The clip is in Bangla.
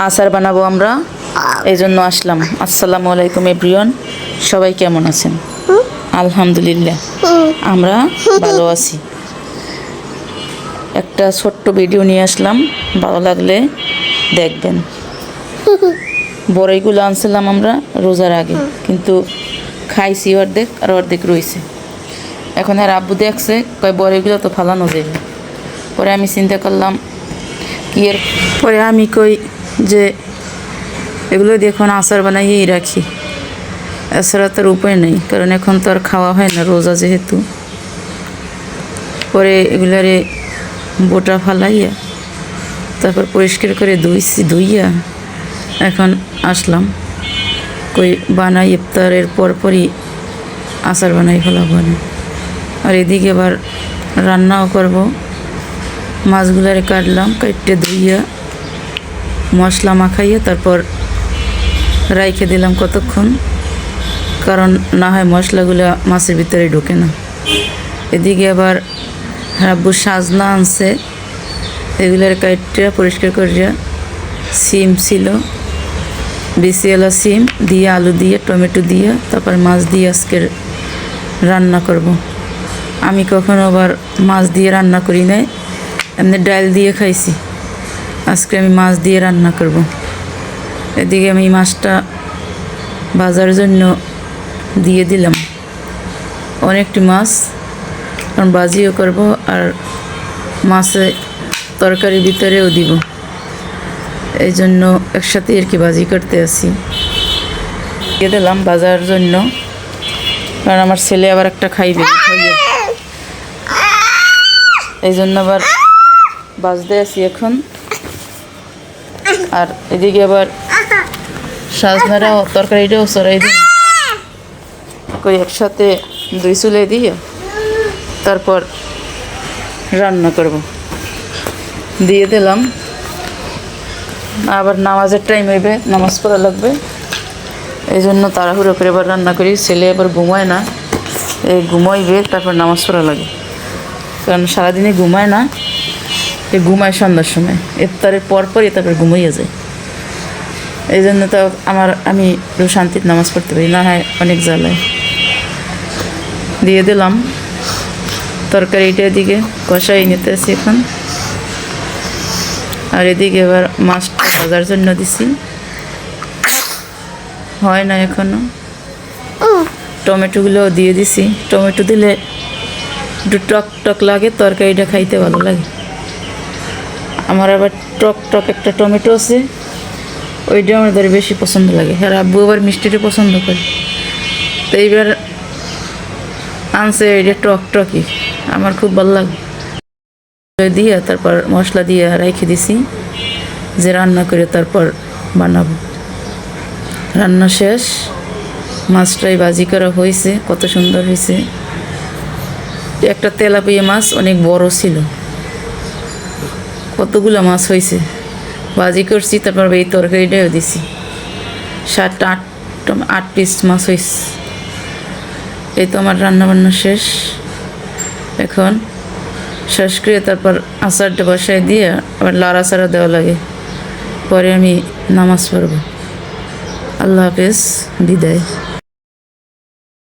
আচার বানাবো আমরা, এই জন্য আসলাম। আসসালামু আলাইকুম এভরিওয়ান, সবাই কেমন আছেন? আলহামদুলিল্লাহ আমরা ভালো আছি। একটা ছোট্ট ভিডিও নিয়ে আসলাম, ভালো লাগলে দেখবেন। বড়ইগুলো আনছিলাম আমরা রোজার আগে, কিন্তু খাইছি অর্ধেক আর অর্ধেক রয়েছে। এখন আর আব্বু দেখছে, কয় বড়ইগুলো তো ফালানো যাবে। পরে আমি চিন্তা করলাম কি এর পরে আমি কই যে এগুলো দেখুন আচার বানাইয়েই রাখি, এছাড়া তার উপায় নেই, কারণ এখন তো আর খাওয়া হয় না রোজা যেহেতু। পরে এগুলারে বোটা ফালাইয়া তারপর পরিষ্কার করে ধুইয়া এখন আসলাম কই বানাই, ইফতারের পরপরই আচার বানাই ফেলাবো। আর এদিকে আবার রান্নাও করব। মাছগুলারে কাটলাম, কাটতে ধুইয়া মশলা মাখাইয়া তারপর রাইখে দিলাম কতক্ষণ, কারণ না হয় মশলাগুলো মাছের ভিতরে ঢোকে না। এদিকে আবার আব্বু সাজনা আনছে, এগুলার কাটতে পরিষ্কার করিয়া সিম ছিল, বিসিওয়ালা সিম দিয়ে আলু দিয়ে টমেটো দিয়ে তারপর মাছ দিয়ে আজকের রান্না করব। আমি কখনো আবার মাছ দিয়ে রান্না করি নাই, এমনি ডাল দিয়ে খাইছি। আজকে আমি মাছ দিয়ে রান্না করব। এদিকে আমি মাছটা ভাজার জন্য দিয়ে দিলাম অনেকটি মাছ, কারণ ভাজিও করব আর মাছে তরকারির ভিতরেও দিব, এই জন্য একসাথে আর কি ভাজি করতে আসি। দিয়ে দিলাম ভাজার জন্য, কারণ আমার ছেলে আবার একটা খাইবে, এই জন্য আবার ভাজতে আসি এখন। আর এদিকে আবার সাজনারাও তরকারিটাও সরাই দিই, কই একসাথে দুই চুলে দিয়ে তারপর রান্না করব। দিয়ে দিলাম, আবার নামাজের টাইম হইবে, নামাজ পড়া লাগবে, এই জন্য তাড়াহুড়ো করে আবার রান্না করি। ছেলে আবার ঘুমায় না, এই ঘুমাইবে তারপর নামাজ পড়া লাগে, কারণ সারাদিনে ঘুমায় না, ঘুমায় সন্ধ্যার সময়, ইফতারের পরপরই তারপর ঘুমাইয়া যায়। এই জন্য তো আমি শান্তির নামাজ পড়তে পারি না, হয় অনেক জ্বালায়। দিয়ে দিলাম তরকারিটা, এদিকে কষাই নিতে আসি এখন। আর এদিকে এবার মাছটা ভাজার জন্য দিছি, হয় না এখনো। টমেটোগুলোও দিয়ে দিছি, টমেটো দিলে একটু টক টক লাগে, তরকারিটা খাইতে ভালো লাগে। আমার আবার টক টক একটা টমেটো আছে, ওইটা আমাদের বেশি পছন্দ লাগে। আর আব্বু আবার মিষ্টিটা পছন্দ করে, তো এইবার আনছে এইটা টক টকই, আমার খুব ভালো লাগে। দিয়ে তারপর মশলা দিয়ে রেখে দিছি যে রান্না করে তারপর বানাবো। রান্না শেষ, মাছটাই ভাজি করা হয়েছে, কত সুন্দর হয়েছে। একটা তেলাপিয়া মাছ অনেক বড় ছিল, কতগুলো মাছ হয়েছে, ভাজি করছি, তারপর এই তরকারিটাও দিছি। 7-8 পিস মাছ হয়েছে। এই তো আমার রান্নাবান্না শেষ। এখন শেষ করে তারপর আচারটা বসায় দিয়ে আবার লাড়াচাড়া দেওয়া লাগে, পরে আমি নামাজ পড়ব। আল্লাহ হাফেজ, বিদায়।